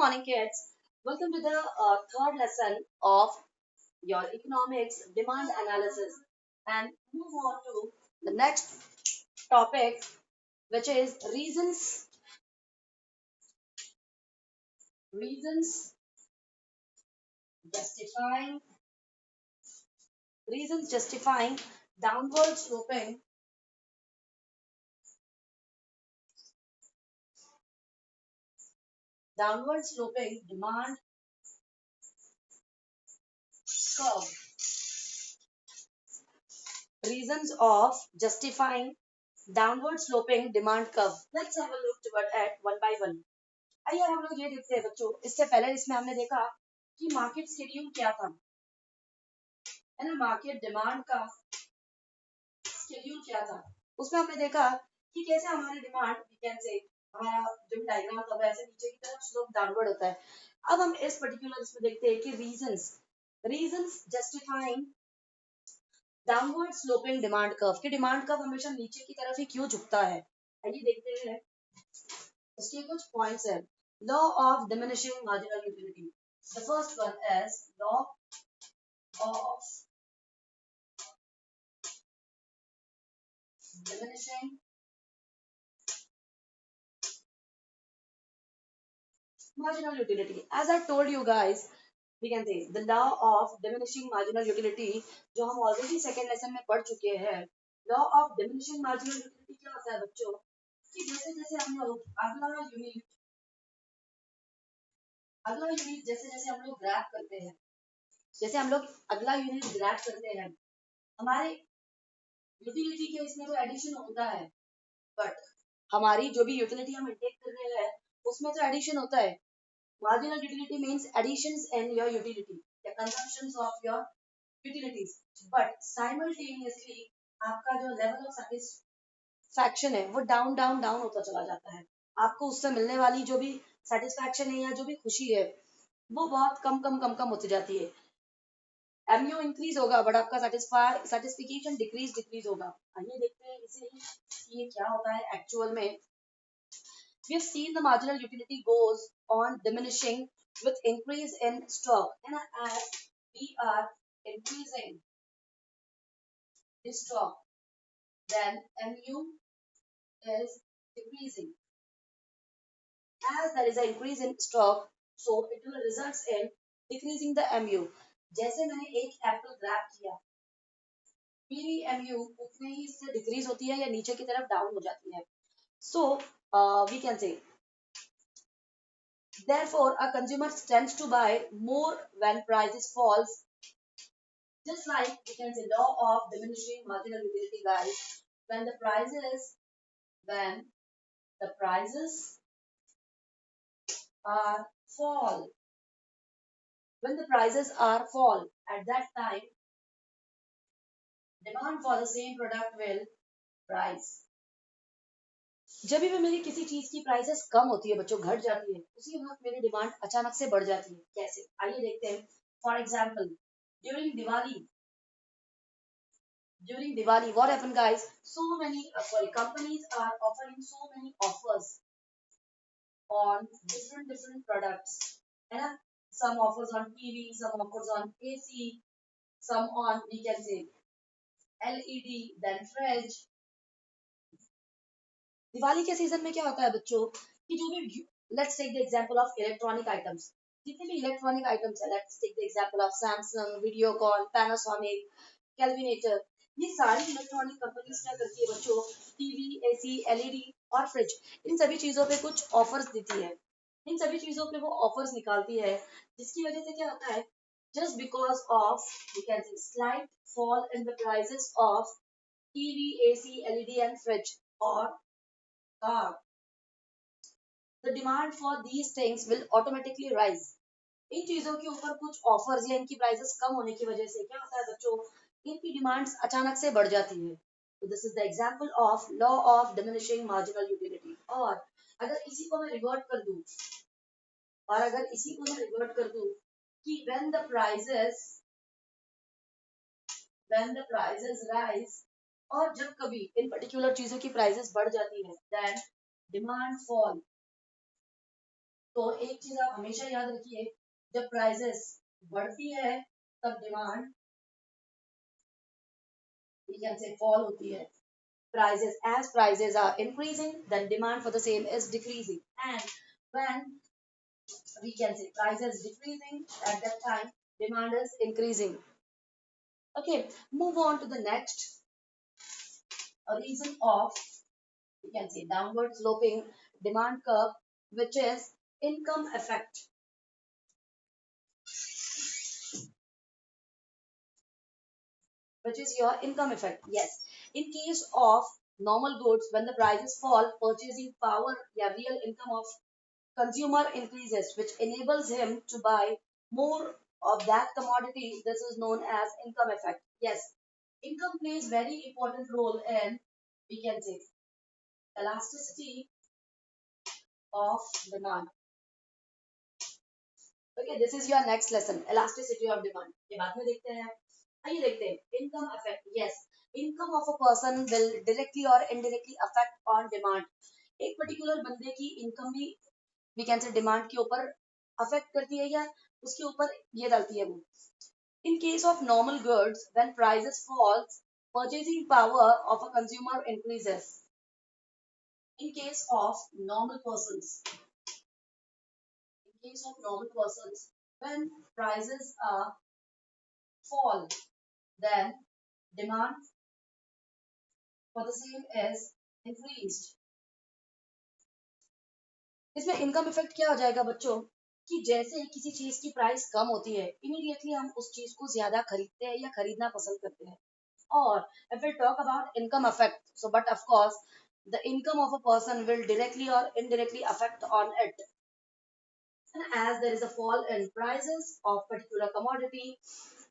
morning, kids. Welcome to the third lesson of your economics demand analysis, and move on to the next topic, which is reasons justifying reasons justifying downward sloping demand curve. Reasons of justifying downward sloping demand curve. Let's have a look toward at one by one. आइए हम लोग ये देखते हैं बच्चों, इससे पहले इसमें हमने देखा कि मार्केट शेड्यूल क्या था, है ना। मार्केट डिमांड का शेड्यूल क्या था, उसमें हमने देखा कि कैसे हमारी डिमांड वीकेंड से हमारा जो डायग्राम था वैसे नीचे की तरफ स्लोप डाउनवर्ड होता है। अब हम इस पर्टिकुलर इसमें देखते हैं कि reasons justifying downward sloping demand curve, कि डिमांड कर्व हमेशा नीचे की तरफ ही क्यों झुकता है। आइए देखते हैं, उसके कुछ पॉइंट्स हैं। Law of diminishing marginal utility, the first one is law of diminishing marginal utility. As I told you guys, we can say the law of diminishing marginal utility, जो हम ऑलरेडी सेकेंड लेसन में पढ़ चुके हैं। Law of diminishing marginal utility क्या होता है बच्चों, कि जैसे जैसे हम लोग अगला यूनिट जैसे जैसे हम लोग ग्रैब करते हैं, जैसे हम लोग अगला यूनिट ग्रैब करते हैं, हमारे यूटिलिटी के इसमें तो एडिशन होता है, बट हमारी जो भी यूटिलिटी हम इंटेक कर रहे हैं उसमें तो एडिशन होता है। Marginal utility means additions in your utility, the consumptions of your utilities. But simultaneously आपका जो level of satisfaction है वो डाउन डाउन डाउन होता चला जाता है। आपको उससे मिलने वाली जो भी सेटिस्फैक्शन है या जो भी खुशी है वो बहुत कम कम कम कम होती जाती है। एमयू इंक्रीज होगा बट आपका सेटिस्फिकेशन डिक्रीज होगा। आइए देखते हैं इसे ये क्या होता है एक्चुअल में। We have seen the marginal utility goes on diminishing with increase in stock, and as we are increasing the stock, then mu is decreasing. As there is an increase in stock, so it will result in decreasing the mu. जैसे मैंने एक Apple grab किया, मेरी mu उतने ही इससे decrease होती है या नीचे की तरफ डाउन हो जाती है। So we can say therefore, a consumer tends to buy more when prices falls. Just like we can say law of diminishing marginal utility, guys. When the prices are fall, when the prices are fall, at that time demand for the same product will rise. जब भी मेरी किसी चीज की prices कम होती है बच्चों, घट जाती है, उसी वक्त मेरी डिमांड अचानक से बढ़ जाती है। कैसे, आइए देखते हैं। For example during Diwali, what happened, guys? So many companies are offering so many offers on different products, and some offers on TV, some offers on AC, some on, we can say, LED, then fridge. Diwali के season में क्या होता है बच्चों, कि जो भी, let's take the example of electronic items, जितने भी इलेक्ट्रॉनिक आइटम्स है, let's take the example of Samsung, Videocon, Panasonic, Kelvinator, ये सारी इलेक्ट्रॉनिक कंपनीज क्या करती है बच्चों, टीवी, एसी, एलईडी और फ्रिज, इन सभी चीजों पे कुछ ऑफर्स देती है। इन सभी चीजों पे वो ऑफर्स निकालती है, जिसकी वजह से क्या होता है, just because of, we can say, slight fall in the prices of TV, AC, LED and fridge or car, the demand for these things will automatically rise. इन चीजों के ऊपर कुछ ऑफर्स या इनकी प्राइसेस कम होने की वजह से क्या होता है बच्चों, इनकी डिमांड्स अचानक से बढ़ जाती है। तो this is the example of law of diminishing marginal utility. और अगर इसी को मैं रिवर्ट कर दूं, कि when the prices rise, और जब कभी इन पर्टिकुलर चीजों की प्राइसेस बढ़ जाती है, then demand fall, तो एक चीज आप हमेशा याद रखिए, जब प्राइसेस बढ़ती है तब डिमांड कैन से फॉल होती है. Prices, as prices are increasing, then demand for the same is decreasing. And when we can say prices decreasing, at that time demand is increasing. Okay, move on to the next. A reason of, we can say, downward sloping demand curve, which is income effect. Which is your income effect. Yes, in case of normal goods, when the prices fall, purchasing power, yeah, real income of consumer increases, which enables him to buy more of that commodity. This is known as income effect. Yes, income plays very important role in, we can say, elasticity of demand. Okay, this is your next lesson, elasticity of demand. ये बाद में देखते हैं. आइए देखते हैं income effect. Yes, income of a person will directly or indirectly affect on demand. एक particular बंदे की income भी we can say demand के ऊपर affect करती है या उसके ऊपर ये डालती है वो. In case of normal goods, when prices falls, purchasing power of a consumer increases. In case of normal persons, in case of normal persons, when prices fall, then demand for the same is increased. इसमें income effect क्या हो जाएगा बच्चों, कि जैसे किसी चीज की प्राइस कम होती है, इमीडिएटली हम उस चीज को ज्यादा खरीदते हैं या खरीदना पसंद करते हैं. और if we talk about income effect, so but of course the income of a person will directly or indirectly affect on it. And as there is a fall in prices of particular commodity,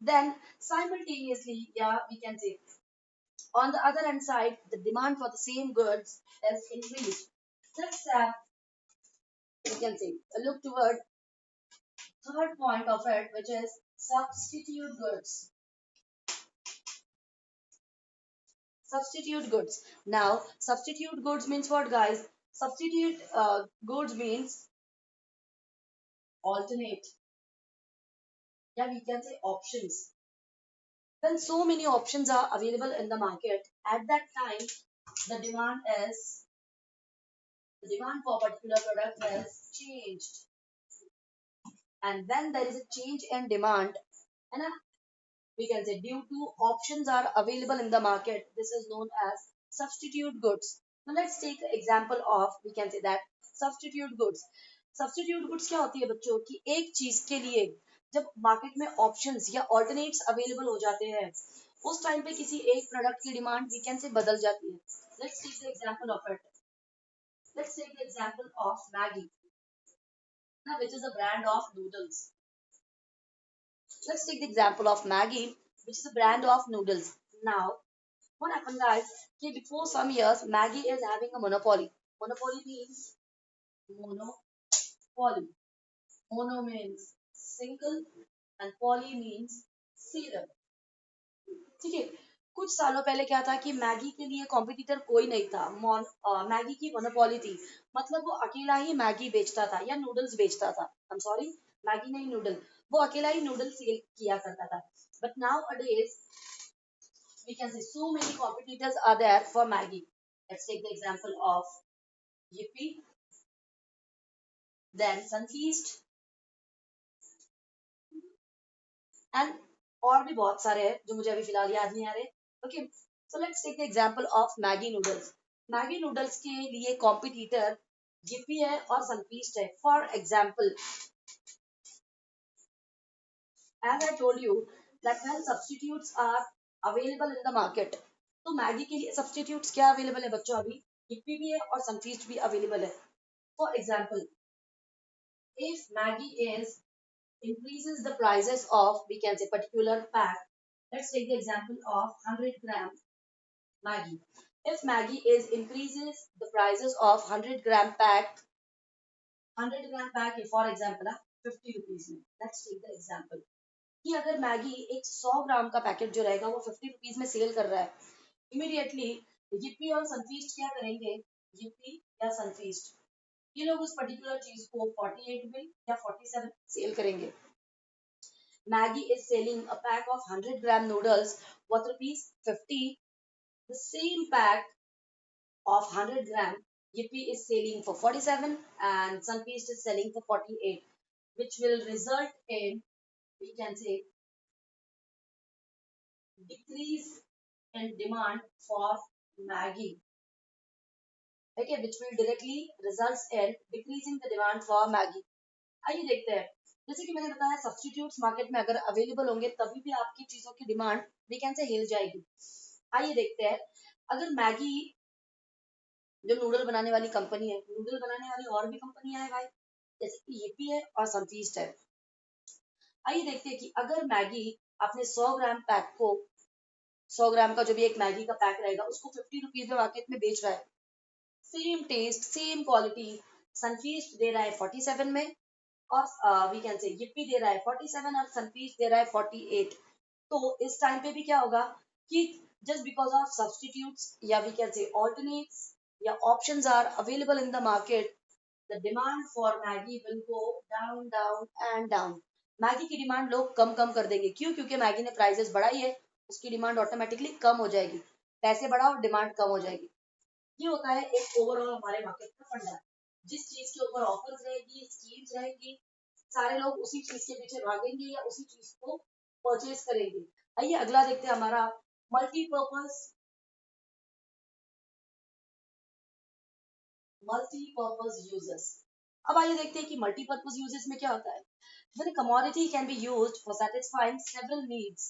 then simultaneously, yeah, we can say on the other hand side, the demand for the same goods is increased. Let's we can say look toward third point of it, which is substitute goods. Substitute goods. Now, substitute goods means what, guys? Substitute goods means alternate. Yeah, we can say options. When so many options are available in the market, at that time, the demand is the demand for a particular product has changed. And when there is a change in demand, and we can say due to options are available in the market, this is known as substitute goods. Now let's take the example of, we can say that substitute goods. Substitute goods क्या होती है बच्चों, कि एक चीज के लिए जब मार्केट में ऑप्शंस या ऑल्टरनेट्स अवेलेबल हो जाते हैं, उस टाइम पे किसी एक प्रोडक्ट की डिमांड वी कैन से बदल जाती है. Let's take the example of it. Let's take the example of Maggi, now which is a brand of noodles. Let's take the example of Maggi, which is a brand of noodles. Now, what happened, guys? Okay, before some years, Maggi is having a monopoly. Monopoly means monopoly. Mono means single and poly means serial. ठीक है. कुछ सालों पहले क्या था कि Maggi के लिए कॉम्पिटिटर कोई नहीं था. मैगी की मोनोपोली थी, मतलब वो अकेला ही मैगी बेचता था या नूडल्स बेचता था. आई एम सॉरी, मैगी नहीं, नूडल. वो अकेला ही नूडल सेल किया करता था. बट नाउ अडेज we can say so many competitors are there for Maggi. Let's take the example of Yippee, then Sunfeast, and और भी बहुत सारे हैं जो मुझे अभी फिलहाल याद नहीं आ रहे. Okay, so let's take the example of Maggi noodles. Maggi noodles के लिए कॉम्पिटिटर Yippee है और Sunfeast है. For example, as I told you that when substitutes are available in the market, तो मैगी के लिए substitutes क्या available है बच्चों, अभी Yippee भी है और Sunfeast भी available है. For example, if Maggi is increases the prices of, we can say, particular pack, let's take the example of 100-gram Maggi. If Maggi is increases the prices of 100-gram pack, 100-gram pack है for example 50 rupees में. Let's take the example कि अगर Maggi एक 100 ग्राम का packet जो रहेगा वो 50 rupees में सेल कर रहा है, इमीडिएटली Yippee और Sunfeast क्या करेंगे, Yippee या Sunfeast, ये लोग उस पर्टिकुलर चीज को 48 में या 47 सेल करेंगे। Maggi is selling a pack of 100 gram noodles worth rupees 50। The same pack of 100 gram, Yippee is selling for 47 and Sunfeast is selling for 48, which will result in, we can say, decrease in demand for Maggie. Okay, which will directly result in decreasing the demand for Maggie. आइए देखते हैं, जैसे कि मैंने बताया substitutes market में अगर available होंगे तभी भी आपकी चीजों की डिमांड वी कैन से हिल जाएगी। आइए देखते हैं, अगर मैगी जो नूडल बनाने वाली कंपनी है, नूडल बनाने वाली और भी कंपनियां हैं भाई, जैसे कि येपी है और सनफीस्ट है। आइए देखते हैं कि अगर मैगी अपने 100 ग्राम पैक को, 100 ग्राम का जो भी एक मैगी का पैक रहेगा उसको 50 रुपीज में मार्केट में बेच रहा है, same taste same quality Sunfeast दे रहा है 47 में और वी कैन से yippee दे रहा है 47 और सनफीस्ट दे रहा है 48। तो इस टाइम पे भी क्या होगा कि just because of substitutes या we can say alternates या options are available in the market, the demand for Maggi will go down down and down। Maggi की डिमांड लोग कम कम कर देंगे, क्यों? क्योंकि मैगी ने प्राइसेस बढ़ाई है, उसकी डिमांड ऑटोमेटिकली कम हो जाएगी, पैसे बढ़ाओ डिमांड कम हो जाएगी। ये होता है एक ओवरऑल हमारे मार्केट का फंडा। जिस चीज के ऊपर ऑफर्स रहेगी, स्कीम्स रहेगी, सारे लोग उसी चीज के पीछे भागेंगे या उसी चीज को परचेज करेंगे। आइए अगला देखते हैं हमारा मल्टीपर्पज यूजेस। अब आइए देखते हैं कि मल्टीपर्पज यूजेस में क्या होता है। When a commodity can be used for satisfying several needs,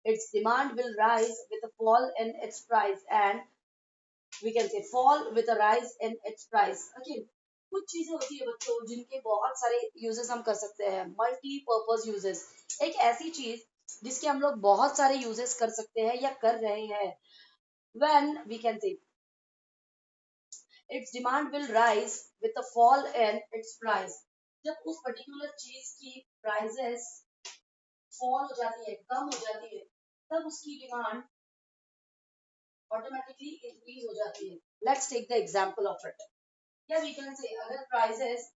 its demand will rise with a fall in its price and we can say fall with a rise in its price। Okay, कुछ चीजें होती है बच्चों जिनके बहुत सारे uses हम कर सकते हैं। मल्टीपर्पज यूजेस एक ऐसी चीज जिसके हम लोग बहुत सारे यूजेस कर सकते हैं या कर रहे हैं। When we can say its demand will rise with a fall in its price, जब उस पर्टिकुलर चीज की प्राइसेस फॉल हो जाती है, कम हो जाती है, तब उसकी डिमांड ऑटोमेटिकली इंक्रीज हो जाती है। Let's take the example of it. या वी कैन से अगर प्राइसेस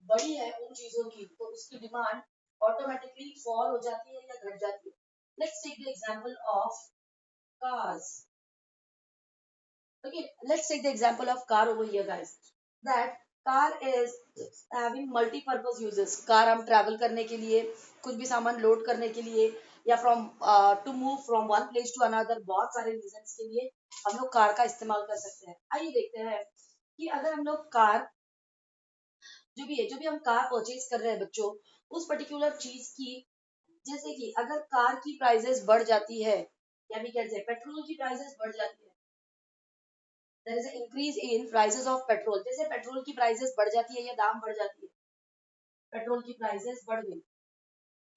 बड़ी है उन चीजों की तो उसकी डिमांड ऑटोमेटिकली फॉल हो जाती है या घट जाती है। Let's take the example of cars. Okay, let's take the example of car over here, guys. That car is having multi-purpose uses. Car हम travel करने के लिए, कुछ भी सामान लोड करने के लिए या from to move from one place to another, बहुत सारे reasons के लिए हम लोग कार का इस्तेमाल कर सकते हैं। आइए देखते हैं कि अगर हम लोग कार जो भी है, जो भी हम कार परचेज कर रहे हैं बच्चों, उस पर्टिकुलर चीज की, जैसे कि अगर कार की प्राइसेस बढ़ जाती है या भी कहते हैं पेट्रोल की प्राइसेस बढ़ जाती है, there is an increase in prices of petrol। जैसे पेट्रोल की प्राइसेस बढ़ जाती है या दाम बढ़ जाती है, पेट्रोल की प्राइसेस बढ़ गई,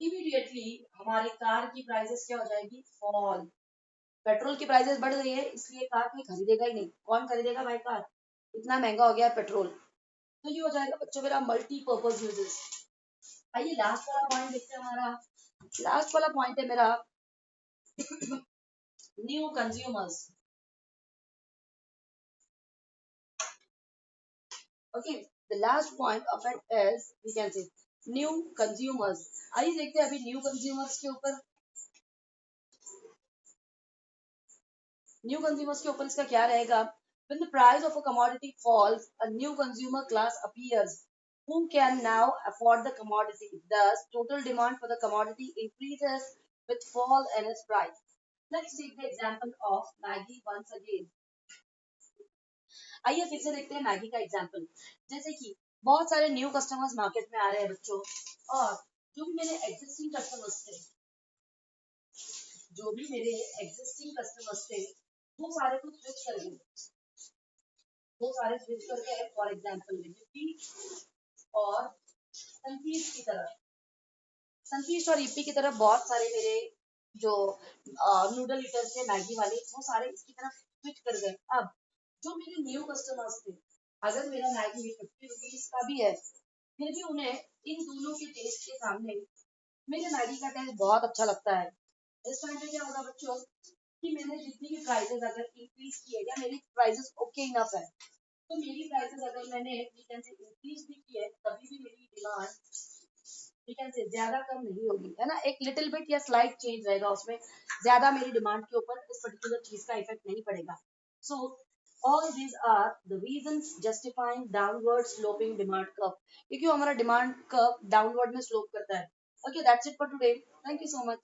इमीडिएटली हमारे कार की प्राइसेस क्या हो जाएगी? फॉल। पेट्रोल की प्राइसेस बढ़ गई है इसलिए कार कोई खरीदेगा ही नहीं। कौन खरीदेगा भाई कार? इतना महंगा हो गया है पेट्रोल। तो ये हो जाएगा बच्चों मेरा मल्टीपर्पज यूजेस। आइए लास्ट वाला पॉइंट देखते हैं हमारा। लास्ट वाला पॉइंट है मेरा new consumers. Okay, the last point of it is we can say new consumers। आइए देखते हैं अभी न्यू कंज्यूमर्स के ऊपर, न्यू कंज्यूमर्स के ऊपर इसका क्या रहेगा। When the price of a commodity falls, a new consumer class appears who can now afford the commodity. Thus, total demand for the commodity increases with fall in its price। Let's take the example of Maggi once again। आइए फिर से देखते हैं Maggi का example. जैसे कि बहुत सारे न्यू कस्टमर्स मार्केट में आ रहे हैं बच्चों, और जो भी मेरे एग्जिस्टिंग कस्टमर्स थे, जो भी मेरे एग्जिस्टिंग कस्टमर्स थे वो सारे को स्विच कर गए, वो सारे स्विच कर गए फॉर एग्जाम्पल ईपी और सनफीस्ट की तरफ। सनफीस्ट और ईपी की तरफ बहुत सारे मेरे जो नूडल ईटर्स थे मैगी वाले, वो सारे इसकी तरफ स्विच कर गए। अब जो मेरे न्यू कस्टमर्स थे, अगर मेरा मैगी 50 रुपीज का भी है, फिर भी उन्हें इन दोनों के टेस्ट के सामने मेरे मैगी का टेस्ट बहुत अच्छा लगता है। इस टाइम पे क्या होगा बच्चों कि मैंने जितनी भी प्राइसेस अगर इंक्रीज की है या मेरी प्राइसेस ओके इनफ है, तो मेरी प्राइसेस अगर मैंने वी कैन से इंक्रीज भी की है तभी भी मेरी डिमांड वी कैन से ज्यादा कम नहीं होगी, है ना। एक लिटिल बिट या स्लाइट चेंज रहेगा उसमें, ज्यादा मेरी डिमांड के ऊपर इस पर्टिकुलर चीज का इफेक्ट नहीं पड़ेगा। So all these are the reasons justifying downward sloping demand curve, क्योंकि हमारा डिमांड कर्व डाउनवर्ड में स्लोप करता है। Okay, that's it for today. Thank you so much.